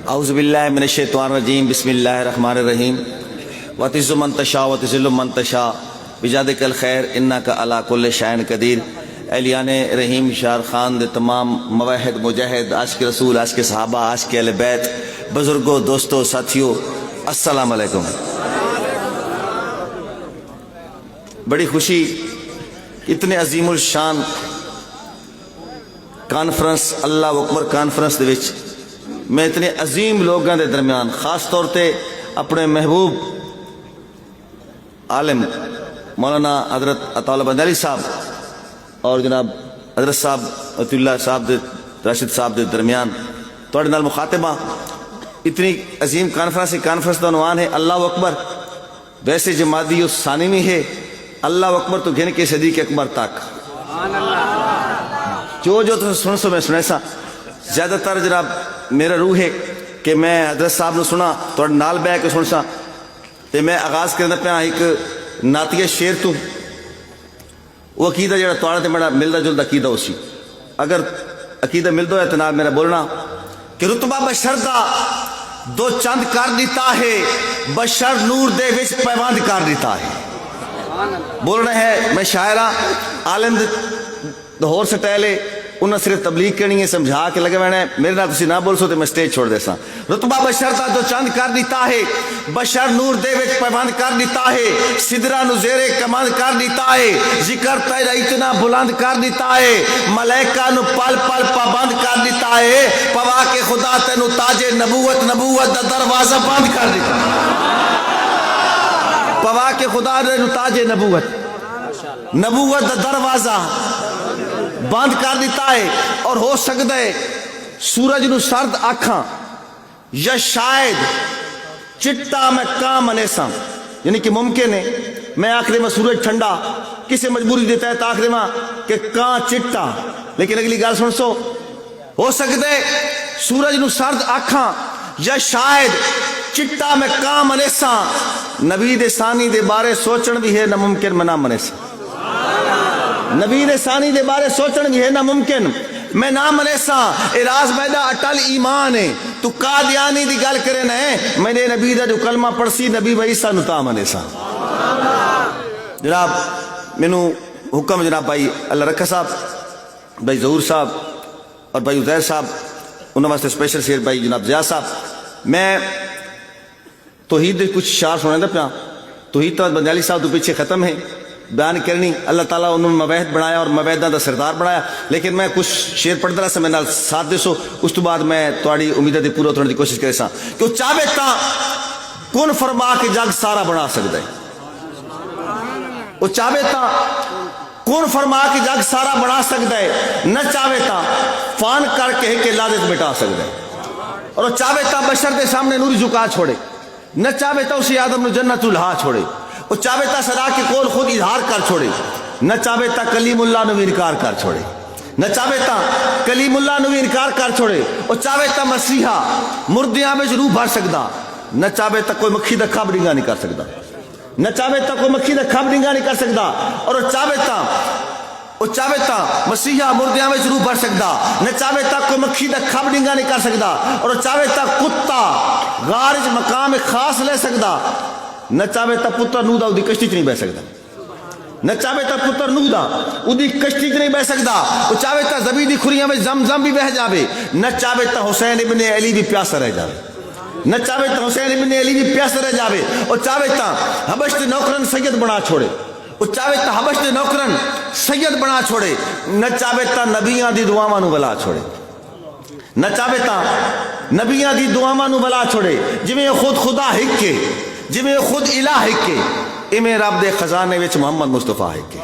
اعوذ باللہ من الشیطان الرجیم بسم اللہ الرحمن الرحیم وتعز من تشاء وتذل من تشاء بجادک الخیر انک علی کل شیء قدیر۔ اہلیان رحیم شار خان دے تمام موحد مجاہد عاشق رسول عاشق صحابہ عاشق اہل بیت بزرگوں دوستوں ساتھیوں السلام علیکم۔ بڑی خوشی اتنے عظیم الشان کانفرنس اللہ اکبر کانفرنس دے وچ میں اتنے عظیم لوگوں دے درمیان خاص طور تے اپنے محبوب عالم مولانا حضرت عطا اللہ بندیالی صاحب اور جناب حضرت صاحب عطیہ اللہ صاحب دے راشد صاحب دے درمیان تھوڑے نال مخاطبہ اتنی عظیم کانفرنس دا عنوان ہے اللہ اکبر۔ ویسے جمادی ثانی میں ہے اللہ اکبر تو گھن کے صدیق اکبر تک جو تو سن سو میں سنے سا زیادہ تر جناب میرا روح ہے کہ میں حضرت صاحب نے سنا تھوڑے نال بہ کے سن سا تے میں آغاز کرنا پیا ایک نعتیہ شعر تو وہ عقیدہ جڑا تھوڑا تے میرا ملدا جلدا عقیدہ اسی اگر عقیدہ ملدا ہے تو نال میرا بولنا کہ رتبہ بشر دا دو چند کر دیتا ہے بشر نور دے وچ پیوند کر دیتا ہے۔ بولنا ہے میں شاعرہ عالم لاہور سے ٹہلے انہوں نے صرف تبلیغ کرنی ہے سمجھا کے لگے میں نے میرے نام تسی نہ بول سو تو میں سٹیج چھوڑ دے سا۔ رتبہ بشر دا جو چند کر دیتا ہے بشر نور دے وچ پیوند کر دیتا ہے سدرہ نو زیر کمند کر دیتا ہے ذکر تیرا اتنا بلند کر دیتا ہے ملائکہ نو پل پل پابند کر دیتا ہے پوا کے خدا تینو تاج نبوت دا دروازہ بند کر دیتا ہے پوا کے خدا نے تاج نبوت دا دروازہ بند کر دیتا ہے اور ہو سکتا ہے سورج نو سرد آکھاں یا شاید چٹا میں کام منیساں یعنی کہ ممکن ہے میں آخری میں سورج ٹھنڈا کسے مجبوری دیتا ہے تا آخری میں کہ کان چٹا لیکن اگلی گال سن سو ہو سکتا ہے سورج نو سرد آکھاں یا شاید چٹا میں کام منیساں نبی دے ثانی دے بارے سوچن بھی ہے ناممکن میں نہ منیساں نبی دے ثانی دے بارے سوچن بھی ہے ناممکن میں نہ منیساں اراز میدہ اٹل ایمان ہے تو قادیانی دی گل کرے نئے میں نے نبی دا جو کلمہ پڑسی نبی بھائیسا نتا منیساں۔ جناب منو حکم جناب بھائی اللہ رکھا صاحب بھائی ظہور صاحب اور بھائی عزیر صاحب انہوں واسطے سپیشل شیر بھائی جناب زیاد صاحب میں توحید دے کچھ شعر سنے دا پیا توحید تو بندیالی صاحب تو پیچھے ختم ہے بیان کرنی اللہ تعالیٰ انہوں نے موحد بنایا اور موحدہ دا سردار بنایا لیکن میں کچھ شعر پڑھ دلا سا میں نال ساتھ دے سو اس تو بعد میں تھوڑی امیدہ دی پورا اترنے دی کوشش کرے سا کہ وہ چاہے تا کون فرما کے جگ سارا بنا سکتا ہے وہ چاہے تا کون فرما کے جگ سارا بنا سکتا ہے نہ چاہے تا فان کر کے کہ لازت بٹا سکتا ہے اور وہ چاہے تا بشر دے سامنے نوری جھکا چھوڑے نہ چاہے تا اسی آدم نو جنت الہا چھوڑے وہ چاہے تا صدا کے کول خود اظہار کر چھوڑے نہ چاہے تا کلیم اللہ نو انکار کر چھوڑے نہ چاہے تا کلیم اللہ نو انکار کر چھوڑے وہ چاہے تا مسیحا مردیاں میں روح بھر سکتا نہ چاہے تا کوئی مکھی دا کھاب ڈنگا نہیں کر سکتا نہ چاہے تا کوئی مکھی دا کھاب ڈنگا نہیں کر سکتا اور وہ چاہے تا مسیحا مردیاں میں روح بھر سکتا نہ چاہے تا کوئی مکھی دا کھاب ڈنگا نہیں کر سکتا اور چاہے تا کتا غارج مقام خاص لے سکتا نہ چاہے تا پتر نو دا او دی کشتی چ نہیں بہ سکتا نہ چاہے تا پتر نو دا او دی کشتی چ نہیں بہ سکتا وہ چاہے تا زبی دی کھریاں میں زمزم بھی بہ جاوے نہ چاہے تا حسین ابن علی بھی پیاسا رہ جاوے نہ چاہے تا حسین ابن علی بھی پیاسا رہ جاوے اور چاہے تا حبش دے نوکرن سید بنا چھوڑے وہ چاہے تا حبش دے نوکرن سید بنا چھوڑے نہ چاہے تا نبیاں دی دعاواں نو بلا چھوڑے نہ چاہے تا نبیاں دی دعاواں نو بلا چھوڑے جویں خود خدا ہک کے جویں خود الہ ہک کے ایویں رب دے خزانے وچ محمد مصطفیٰ ہک کے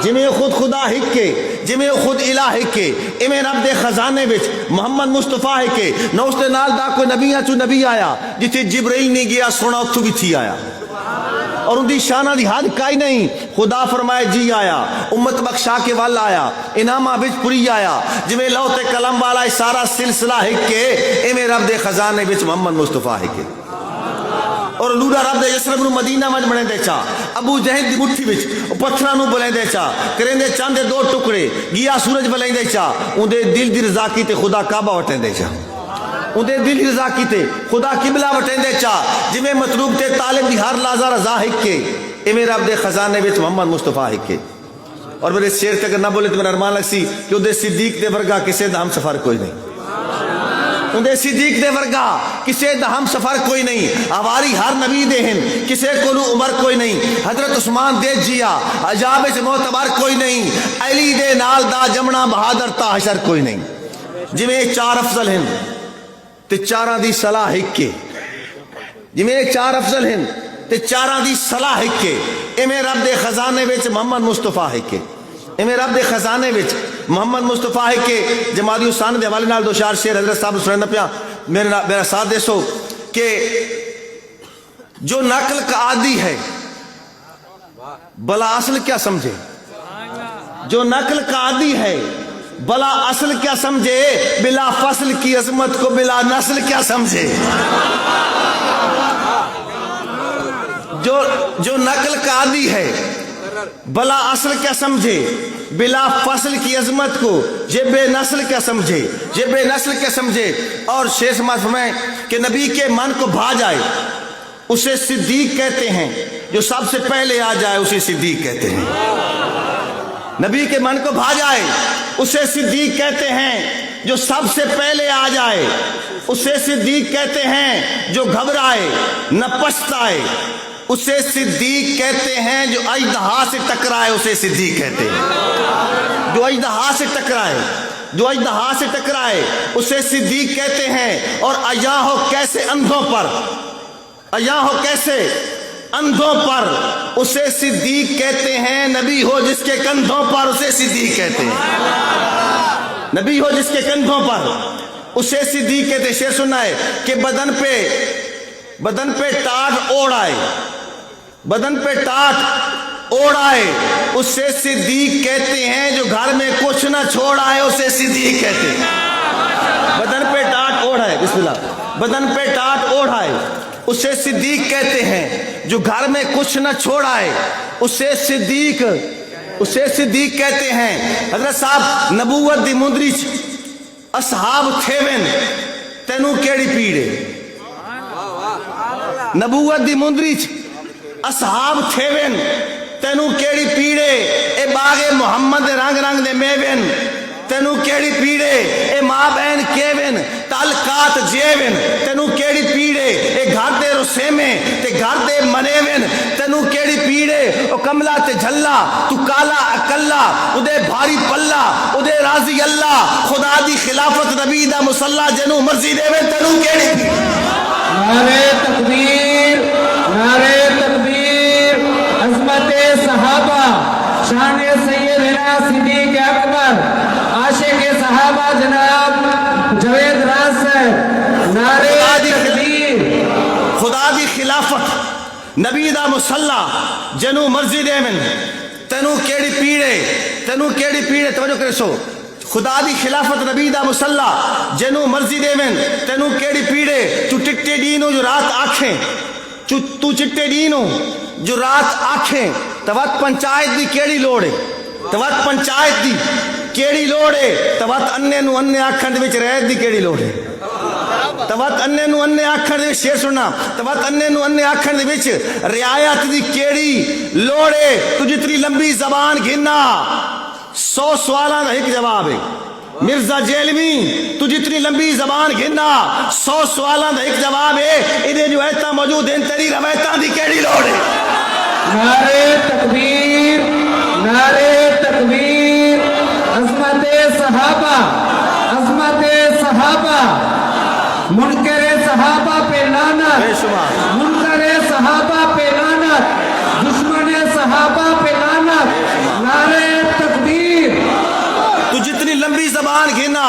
جویں خود خدا ہک کے جویں خود الہ ہک کے ایویں رب دے خزانے وچ محمد مصطفیٰ ہک کے نہ اس دے نال دا کوئی نبیاں چوں نبی آیا جتھے جبرائیل نہیں گیا سونا اتھوں بھی تھی آیا اور ان دی شانہ دی حد کائی نہیں خدا فرمائے جی آیا امت بخشا کے وال آیا انعامہ بچ پوری آیا جویں لوتے کلم والا سارا سلسلہ ہک کے ایویں رب دے خزانے وچ محمد مصطفیٰ ہک کے اور لوڑا رب دے یسرب نو مدینہ وچ بنے دے چا ابو جہل دی مٹھی وچ پتھراں نو بلیندے چا کریندے چاندے دو ٹکڑے گیا سورج بلیندے چا اندے دل دی رضا کیتے خدا کعبہ وٹیندے چا اندے دل دی رضا کیتے خدا قبلہ وٹیندے چا جویں مطلوب تے طالب دی ہر لحظہ رضا ہکے ایویں رب دے خزانے وچ محمد مصطفیٰ ہکے اور میرے شیر تے اگر نہ بولے تو میرا ارمان لگ سی کہ اندے صدیق دے ورگا کسے دا ہم سفر کوئی نہیں اندے صدیق دے ورگا کسے دا ہم سفر کوئی نہیں آواری ہر نبی دے ہن کسے کولو عمر کوئی نہیں حضرت عثمان دے جیا عجاب سے معتبر کوئی نہیں علی دے نال دا جمنا بہادر تا حشر کوئی نہیں جویں چار افضل ہن تے چاراں دی صلاح ہکے جویں چار افضل ہن تے چاراں دی صلاح ہکے ایویں رب دے خزانے وچ محمد مصطفیٰ ہکے ایویں رب دے خزانے وچ محمد مصطفیٰ ہے کہ جمادی حسان دے حوالے نال دو چار شعر حضرت صاحب سننا پیا میرا ساتھ دے سو کہ جو نقل کا عادی ہے بلا اصل کیا سمجھے جو نقل کا عادی ہے بلا اصل کیا سمجھے بلا فصل کی عظمت کو بلا نسل کیا سمجھے جو نقل کا عادی ہے بلا اصل کیا سمجھے بلا فصل کی عظمت کو یہ بے نسل کیا سمجھے یہ بے نسل کیا سمجھے اور شیخ سماعت فرمائیں کہ نبی کے من کو بھا جائے اسے صدیق کہتے ہیں جو سب سے پہلے آ جائے اسے صدیق کہتے ہیں نبی کے من کو بھا جائے اسے صدیق کہتے ہیں جو سب سے پہلے آ جائے اسے صدیق کہتے ہیں جو گھبرائے نہ پچھتائے اسے صدیق کہتے ہیں جو اژدہا سے ٹکرائے اسے صدیق کہتے ہیں جو اژدہا سے ٹکرائے جو اژدہا سے ٹکرائے اسے صدیق کہتے ہیں اور عیاں ہو کیسے اندھوں پر عیاں ہو کیسے اندھوں پر اسے صدیق کہتے ہیں نبی ہو جس کے کندھوں پر اسے صدیق کہتے ہیں نبی ہو جس کے کندھوں پر اسے صدیق کہتے ہیں شعر سننا ہے کہ بدن پہ ٹاٹ اوڑ آئے بدن پہ ٹاٹ اوڑ آئے اسے صدیق کہتے ہیں جو گھر میں کچھ نہ چھوڑ آئے اسے صدیق کہتے ہیں بدن پہ ٹاٹ اوڑ آئے بسم اللہ بدن پہ ٹاٹ اوڑ آئے اسے صدیق کہتے ہیں جو گھر میں کچھ نہ چھوڑ آئے اسے صدیق کہتے ہیں حضرت صاحب نبوت دی مندری اصحاب تھیون تینوں کیڑی پیڑے نبوت دی مندری اصحاب تھیون تینوں کیڑی پیڑے اے باغ محمد رنگ رنگ دے میوین تینوں کیڑی پیڑے اے ماں بہن کیون تعلقات جیون تینوں کیڑی پیڑے اے گھر دے رسیمے تے گھر دے منیون تینوں کیڑی پیڑے او کملا تے جھلا تو کالا اکلا اودے بھاری پلا اودے راضی اللہ خدا دی خلافت نبی دا مصلی جنوں مرضی دے تینوں کیڑی نعرہ تکبیر نعرہ تکبیر عظمت صحابہ شان سیدنا صدیق اکبر عاشق صحابہ جناب جوید راز صاحب نعرہ تکبیر خدا دی خلافت نبی دا مصلی جنوں مرضی دے من تینوں کیڑی پیڑے توجہ کرے سو خدا دی خلافت نبی دا مصلی جنوں مرضی دے من تینوں کیڑی پیڑے تو چٹے دینوں جو رات آنکھیں تو چٹے دینوں جو رات آنکھیں توت پنچایت دی کیڑی لوڑے توت پنچایت دی کیڑی لوڑے توت انے نو انے آکھن دے وچ رہت دی کیڑی لوڑے توت انے نو انے آکھن دے وچ شعر سننا توت انے نو انے آکھن دے وچ رعایت دی کیڑی لوڑے تو جتنی لمبی زبان گھنا 100 سوالاں دا ایک جواب ہے مرزا جیلوی تو جتنی لمبی زبان گھنا 100 سوالاں دا ایک جواب ہے ادھے جو ایتا موجود ہیں تیری روایتاں دی کیڑی لوڑ ہے نعرہ تکبیر عظمت صحابہ منکر صحابہ پہ لعنت منکر صحابہ پہ لعنت دشمن صحابہ پہ لعنت نعرہ تکبیر تو جتنی لمبی زبان گھنا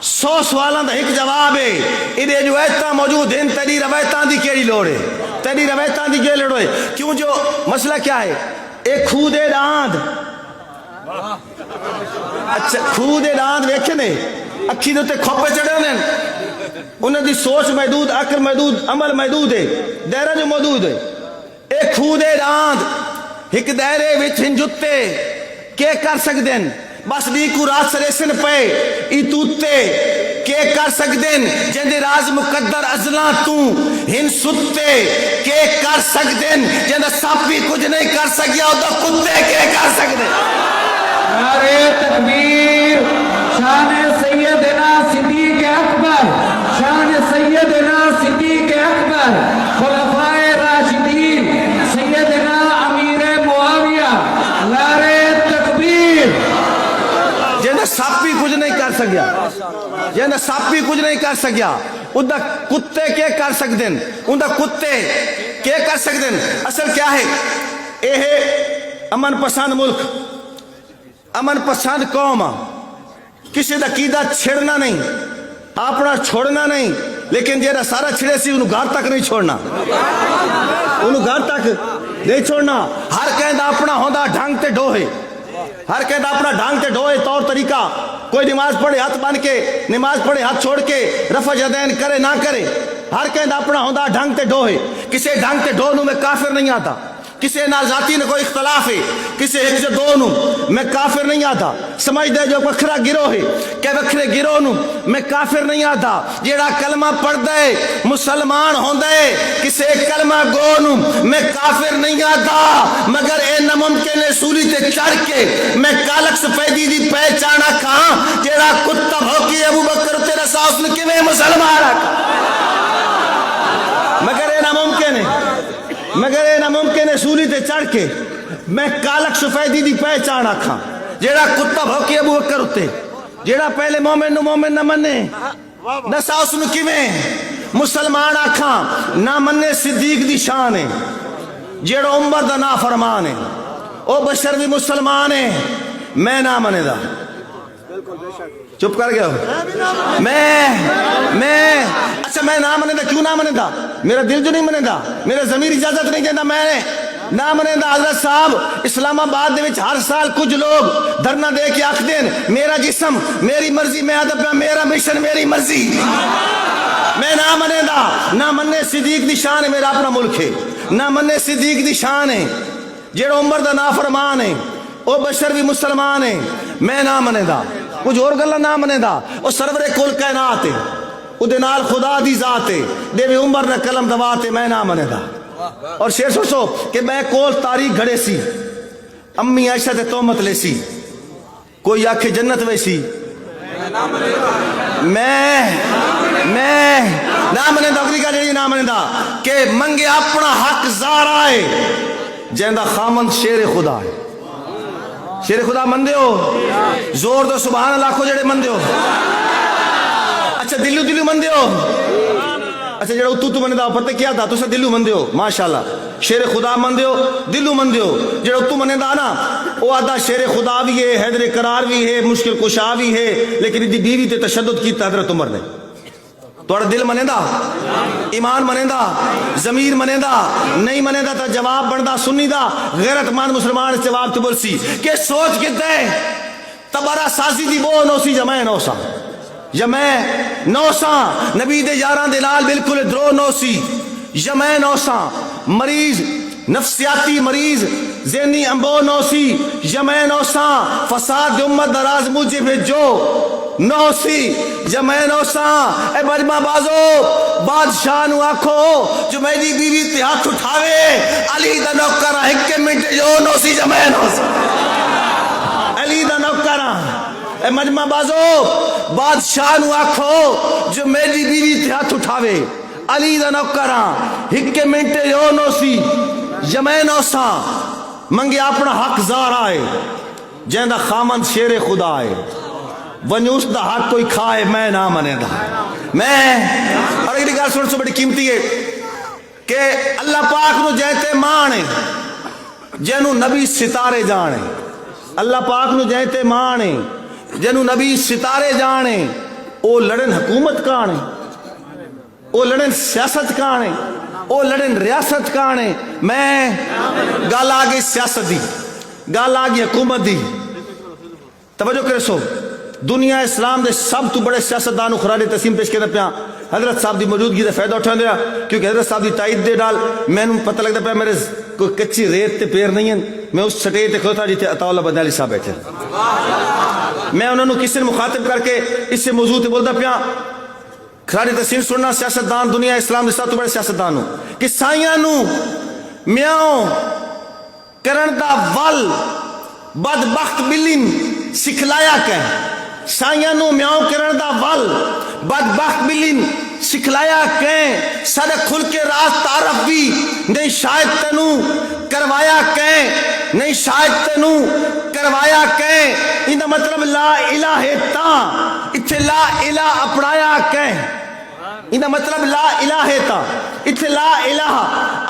100 سوالاں دا ایک جواب ہے ادھے جو ایتا موجود ہیں تیری روایتاں دی کیڑی لوڑ ہے تیری روایتاں دی کیڑی لوڑ ہے کیوں جو مسئلہ کیا ہے ایک خود ڈاند اچھا خود ڈاند ویکھے نے اکھی دے تے کھوپے چڑھے نے انہاں دی سوچ محدود عقل محدود عمل محدود ہے دائرہ جو محدود ہے اے خودے راند ایک دائرے وچ ہنجتے کے کر سکدن بس دی کو رات سریسن پے ای توتے کے کر سکدن جندے راز مقدر ازلاں تو ہن ستے کے کر سکدن جندے ساپی کچھ نہیں کر سکیا او دا کتے کے کر سکدن نعرہ تکبیر شان سیدنا صدیق اکبر شان سیدنا صدیق اکبر خلفائے راشدین سیدنا امیر معاویہ نعرہ تکبیر جندے ساپی کچھ نہیں کر سکیا جندے ساپی کچھ نہیں کر سکیا اندہ کتے کے کر سکدن اندہ کتے کے کر سکدن اصل کیا ہے اے ہے امن پسند ملک امن پسند قوم کسی دا قیدہ چھڑنا نہیں اپنا چھوڑنا نہیں لیکن جیڑا سارا چھڑے سی انہوں گھر تک نہیں چھوڑنا انہوں گھر تک نہیں چھوڑنا ہر کہندہ اپنا ہوندہ ڈھنگ تے ڈوہے ہر کہندہ اپنا ڈھنگ تے ڈوہے طور طریقہ کوئی نماز پڑھے ہاتھ بن کے نماز پڑھے ہاتھ چھوڑ کے رفع یدین کرے نہ کرے ہر کہندہ اپنا ہوندہ ڈھنگ تے ڈوہے کسے ڈھنگ تے ڈوہنوں میں کافر نہیں آتا کسی نال ذاتی نے کوئی اختلاف ہے کسی ایک سے دونوں میں کافر نہیں آتا سمجھ دے جو وکھرا گروہ ہے کہ وکھرے گروہنوں میں کافر نہیں آتا جیڑا کلمہ پڑھ دے مسلمان ہوں دے کسی کلمہ گونوں میں کافر نہیں آتا مگر اے نممکن سولی تے چڑھ کے میں کالک سفیدی دی پہچانا کھاں جیڑا کتا بھوکی ابو بکر تیرا ساس نے کیویں مسلمان رکھا مگر اے ناممکن ہے مگر اے ناممکن ہے سولی تے چڑھ کے میں کالک سفیدی دی پہچان آکھاں جیڑا کتا بھوکی ابو بکر تے جیڑا پہلے مومن نو مومن نہ منے نہ ساس نو کیویں مسلمان آکھاں نہ منے صدیق دی شان ہے جیڑا عمر دا نافرمان ہے او بشر بھی مسلمان ہے میں نہ منے دا چپ کر گیا میں اچھا میں نہ منے دا کیوں نہ منے دا میرا دل جو نہیں منے دا میرا ضمیر اجازت نہیں دینا میں نہ منے دا حضرت صاحب اسلام آباد دے وچ ہر سال کچھ لوگ دھرنا دے کے آکھ دین میرا جسم میری مرضی میں ادب میرا مشن میری مرضی میں نہ منے دا نہ منے صدیق دی شان ہے میرا اپنا ملک ہے نہ منے صدیق دی شان ہے جیڑا عمر دا نافرمان ہے او بشر بھی مسلمان ہے میں نہ منے دا کچھ اور گلہ نہ منے دا او سرور کل کائنات ہے او دے نال خدا دی ذات ہے دے بھی عمر نہ کلم دوات ہے میں نہ منے دا اور شیر سوچو کہ میں کول تاریخ گھڑے سی امی عائشہ تے تومت لے سی کوئی آکھے جنت ویسی میں نہ منے دا اگلی کا جڑی نہ منے دا کہ منگے اپنا حق زارا ہے جیندہ خامند شیر خدا ہے شیر خدا مندے ہو زور دو سبحان اللہ کو جڑے مندے ہو اچھا دلو مندے ہو اچھا جڑا تو مندے ہو پتہ کیا تھا تو سا دلو مندے ہو ماشاءاللہ شیر خدا مندے ہو دلو مندے ہو جڑا تو مندے نا وہ آدھا شیر خدا بھی ہے حیدر قرار بھی ہے مشکل کشا بھی ہے لیکن دی بیوی تے تشدد کیتا حضرت عمر نے توڑا دل منے دا ایمان منے دا ضمیر منے دا نہیں منے دا تا جواب بندہ سنی دا غیرت مان مسلمان جواب تو بولسی کہ سوچ کے دے تبارا سازی دی بو نوسی جمعے نوسا جمعے نوسا نبی دے یاران دے لال بالکل درو نوسی جمعے نوسا مریض نفسیاتی مریض ذہنی امبو نوسی جمعے نوسا فساد امت دراز مجھے بھیجو نوسی جمعے نوسا اے بجمہ بازو بادشاہ نو آکھو جو میری بیوی تے ہاتھ اٹھاوے علی دا نوکرہ ہکے منٹ جو نوسی جمعے نوسا علی دا نوکرہ اے مجمع بازو بادشاہ نو آکھو جو میری بیوی تے ہاتھ اٹھاوے علی دا نوکرہ ہکے منٹ جو نوسی جمعے نوسا منگے اپنا حق زار آئے جیندہ خامند شیر خدا آئے ونیوس دا حق کوئی کھائے میں نہ منے دا میں اور ایک گال سن سو بڑی قیمتی ہے کہ اللہ پاک نو جیتے مانے جنو نبی ستارے جانے اللہ پاک نو جیتے مانے جنو نبی ستارے جانے او لڑن حکومت کانے او لڑن سیاست کانے او لڑن ریاست کانے میں گال آگے سیاست دی گال آگے حکومت دی توجہ کرے سو دنیا اسلام دے سب تو بڑے سیاستدان خراج تسلیم پیش کرتے پیا حضرت صاحب دی موجودگی دا فائدہ اٹھا دیا کیونکہ حضرت صاحب دی تائید دے ڈال میں پتہ لگتا پیا میرے کوئی کچی ریت تے پیر نہیں ہیں میں اس سٹیج تے کھڑوتا جیتے عطا اللہ بدنالی صاحب بیٹھے میں انہوں نے کسی نے مخاطب کر کے اس سے موضوع تے بولتا پیا خراج تسلیم سننا سیاستدان دنیا اسلام دے سب تو بڑے سیاستدان ہوں کہ سائیاں نو میاؤں کرن دا ول بدبخت بلین سکھلایا کہ سائیاں نو میاؤں کرن دا ول بدبخت بلین سکھلایا کہ سارے کھل کے راز تعارف بھی نہیں شاید تنو کروایا کہ نہیں شاید تنو کروایا کہ ان مطلب لا الہ تا اتھے لا الہ اپڑایا کہ ان مطلب لا الہ تا اتھے لا الہ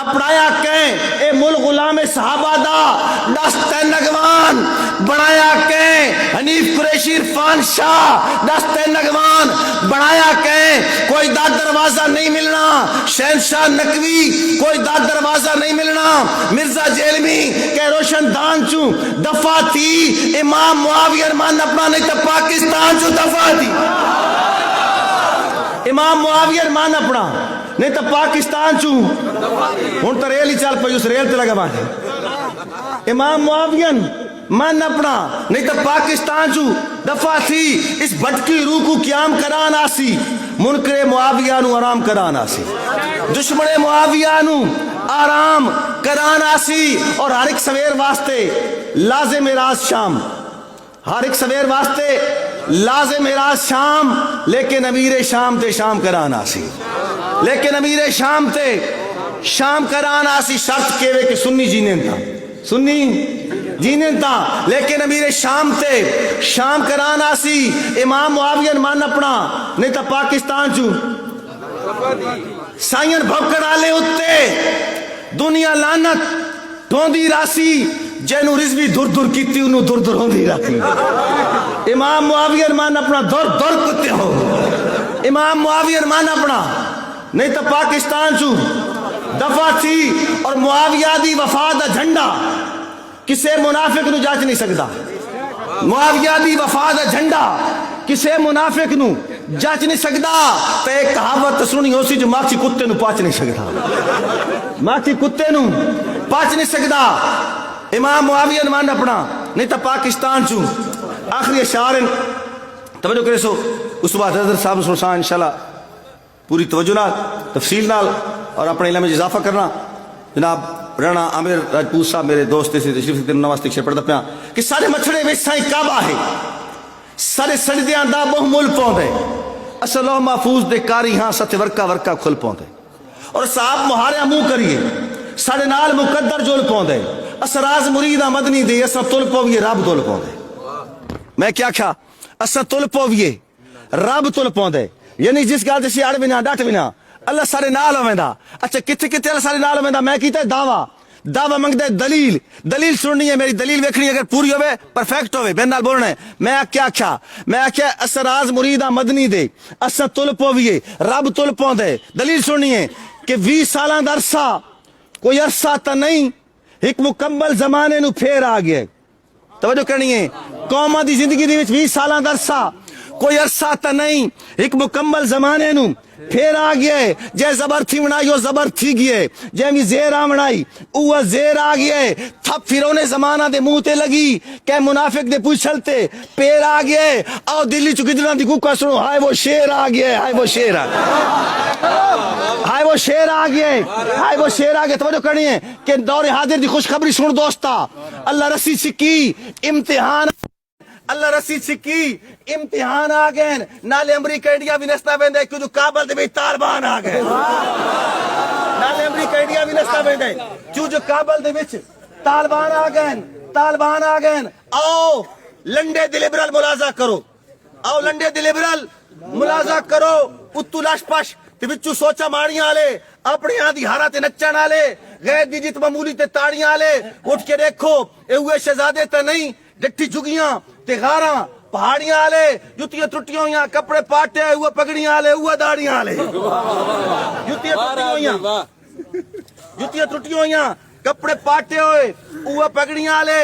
اپڑایا کہ اے مل غلام صحابہ دا دست نگوان بنایا کہ حنیف قریشی عرفان شاہ دست نگوان بنایا کہ کوئی دا دروازہ نہیں ملنا شہنشاہ نقوی کوئی دا دروازہ نہیں ملنا مرزا جیلمی کہ روشن دان چوں دفع تھی امام معاویہ ارمان اپنا نہیں تا پاکستان چوں دفع تھی امام معاویہ مان اپنا نہیں تو پاکستان چوں ہون تو ریل ہی چال پئی اس ریل تے لگا باندھے امام معاویہ مان اپنا نہیں تو پاکستان چوں دفع تھی اس بھٹکی روح کو قیام کران آسی منکر معاویہ نو آرام کران آسی دشمن معاویہ نو آرام کران آسی اور ہر ایک سویر واسطے لازم راز شام ہر ایک سویر واسطے لازم راز شام لیکن امیر شام تے شام کرانا سی لیکن امیر شام تے شام کرانا سی شرط کیوے کہ سنی جینے تھا سنی جینے تھا لیکن امیر شام تے شام کرانا سی امام معاویہ مان اپنا نہیں تا پاکستان چوں سائین بھوکڑ آلے ہوتے دنیا لانت ڈھوندی راسی جینو رزوی دور دور کیتی انہوں دور دور ہوندی راتی امام معاویہ ارمان اپنا دور دور کتے ہو امام معاویہ ارمان اپنا نہیں تو پاکستان چوں دفع تھی اور معاویہ دی وفا دا جھنڈا کسے منافق نو جاچ نہیں سکتا معاویہ دی وفا دا جھنڈا کسے منافق نو جاچ نہیں سکتا تو ایک کہاوت سنی ہو سی جو ماکسی کتے نو پاچ نہیں سکتا ماکسی کتے نو پاچ نہیں سکتا امام معاویہ مان اپنا نہیں تا پاکستان چوں آخری اشعار توجہ کرے سو اس بعد حضرت صاحب سلسان انشاءاللہ پوری توجہ نال تفصیل نال اور اپنے علم میں اضافہ کرنا جناب رانا عامر راجپوت صاحب میرے دوست سے تشریف سے نواز تک پڑھتا پیا کہ سارے مچھڑے میں سائیں کعبہ ہے سارے سجدیاں دا بہ مل پوندے اصل و محفوظ دے کاری ہاں ست ورکا ورکا کھل پوندے اور صاحب مہارے منہ کریے سارے نال مقدر جول پوندے اسراز مرید مدنی دے اسا تل پویے رب تل پوندے میں کیا کھا اسا تل پویے رب تل پوندے یعنی جس گل تے اڑ بنا ڈٹ بنا اللہ سارے نال ہویندا اچھا کتے کتے اللہ سارے نال ہویندا میں کیتا دعویٰ منگدا دلیل دلیل سننی ہے میری دلیل ویکھنی اگر پوری ہوے پرفیکٹ ہوے بے نال بولنا ہے میں کیا کھا میں کیا اسراز مرید مدنی دے اسا تل پویے رب تل پوندے دلیل سننی ہے کہ 20 سالاں دا عرصہ کوئی عرصہ تا نہیں ایک مکمل زمانے نو پھیر آ گیا توجہ کرنی ہے قوما دی زندگی دی وچ 20 سالاں دا عرصہ کوئی عرصہ تا نہیں ایک مکمل زمانے نو پھر آ گئے جے زبر تھی بنائی وہ زبر تھی گئے جے میں زیر آ بنائی وہ زیر آ گئے تھپ پھرونے زمانہ دے منہ تے لگی کہ منافق دے پوچھلتے پیر آ گئے آؤ دلی چکی دلان دی کوکا سنو ہائے وہ شیر آ گئے ہائے وہ شیر آ گئے ہائے وہ شیر آ گئے ہائے وہ شیر آ گئے توجہ کرنی ہے کہ دور حاضر دی خوشخبری سن دوستا اللہ رسی چکی امتحان اللہ رسی چکی امتحان آ گئے نالے امریکہ انڈیا بھی نستا بندے کیوں جو کابل دے بھی طالبان آ گئے نالے امریکہ انڈیا بھی نستا بندے کیوں جو کابل دے بھی طالبان آ گئے آؤ لنڈے دے لبرل ملازہ کرو آؤ لنڈے دے لبرل ملازہ کرو اتو لاش پاش تے بچو سوچا ماڑیاں آلے اپنے ہاں دی ہارا تے نچن آلے غیر دی جت معمولی تے تاڑیاں آلے اٹھ کے دیکھو اے ہوئے شہزادے تے نہیں ڈٹھی جھگیاں تے غاراں پہاڑیاں آلے جتیاں ٹوٹیاں ہویاں کپڑے پاٹے ہوئے پگڑیاں آلے ہوئے داڑیاں آلے جتیاں ٹوٹیاں ہویاں کپڑے پاٹے ہوئے ہوئے پگڑیاں آلے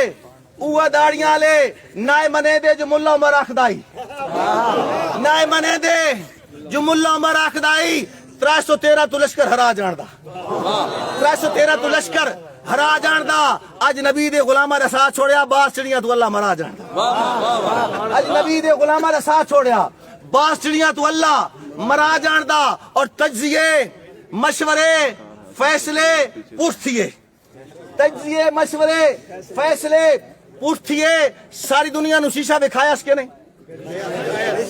اوہ داڑیاں لے نائے منے دے جو ملا عمر آخدائی نائے منے دے جو ملا عمر آخدائی 313 تو لشکر ہرا جان دا 313 تو لشکر ہرا جان دا اج نبی دے غلامہ دے ساتھ چھوڑیا باس چڑیاں تو اللہ مرا جان دا اج نبی دے غلامہ دے ساتھ چھوڑیا باس چڑیاں تو اللہ مرا جان دا اور تجزیے مشورے فیصلے پوچھتیے تجزیے مشورے فیصلے پوچھتیے ساری دنیا نو شیشہ دکھایا اس کے نہیں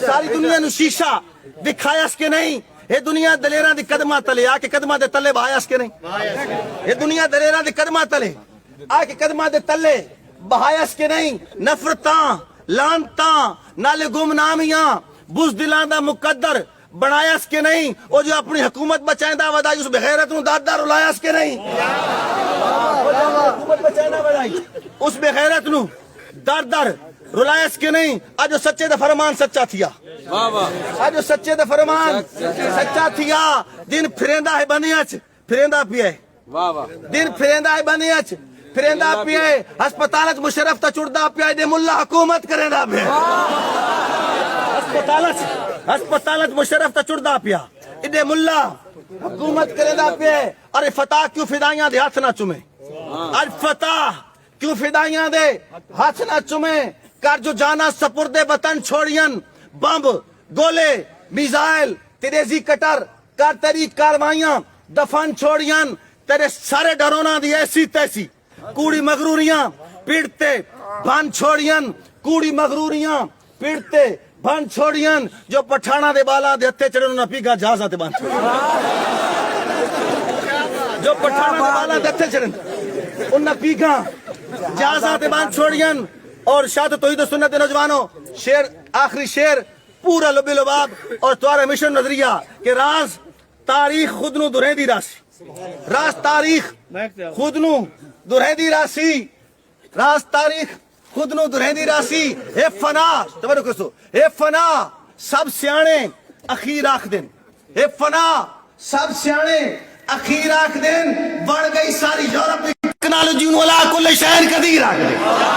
ساری دنیا نو شیشہ دکھایا اس کے نہیں یہ دنیا دلیراں دی قدمہ تلے آ کے قدمہ دے تلے بہایا اس کے نہیں یہ دنیا دلیراں دی قدمہ تلے آ کے قدمہ دے تلے بہایا اس کے نہیں نفرتاں لانتاں نالے گمنامیاں بزدلاں دا مقدر بنایا اس کے نہیں وہ جو اپنی حکومت بچائندہ ودائی اس بغیرت نو داددار رلایا اس کے نہیں وہ جو حکومت بچائندہ ودائی اس بغیرت نو داددار رلایا اس کے نہیں آج جو سچے دا فرمان سچا تھیا آج جو سچے دا فرمان سچا تھیا دن پھریندہ ہے بنیاچ پھریندہ پیئے دن پھریندہ ہے بنیاچ پھریندہ پیئے ہسپتالت مشرف تا چڑدہ پیئے دے ملا حکومت کریندہ پیئے ہسپتالت مشرف تا چڑدہ پیا ادے ملا حکومت کرے دا پیا ارے فتح کیوں فدائیاں دے ہاتھ نہ چومے ارے فتح کیوں فدائیاں دے ہاتھ نہ چومے کر جو جانا سپرد وطن چھوڑین بمب گولے میزائل تیریزی کٹر کر تیری کاروائیاں دفن چھوڑین تیرے سارے ڈرونا دی ایسی تیسی کوڑی مغروریاں پیڑتے بھان چھوڑین کوڑی مغروریاں پیڑتے بھان چھوڑین جو پٹھانا دے بالا دے ہتھے چڑھن نہ پیگا جہازاں تے بان جو پٹھانا دے بالا دے ہتھے چڑھن ان نہ پیگا جہازاں تے بان چھوڑین اور شاہ توحید و سنت نوجوانوں شیر آخری شیر پورا لب لباب اور توارا مشن نظریہ کہ راز تاریخ خود نو درہیں دی راسی راز تاریخ خود نو درہیں دی راسی راز تاریخ خود نو درہیں دی راسی اے فنا توجہ کرسو اے فنا سب سیانے اخیر آخ دن اے فنا سب سیانے اخیر آخ دن بڑھ گئی ساری یورپ ٹیکنالوجی والا کل شہر قدیر آخ دن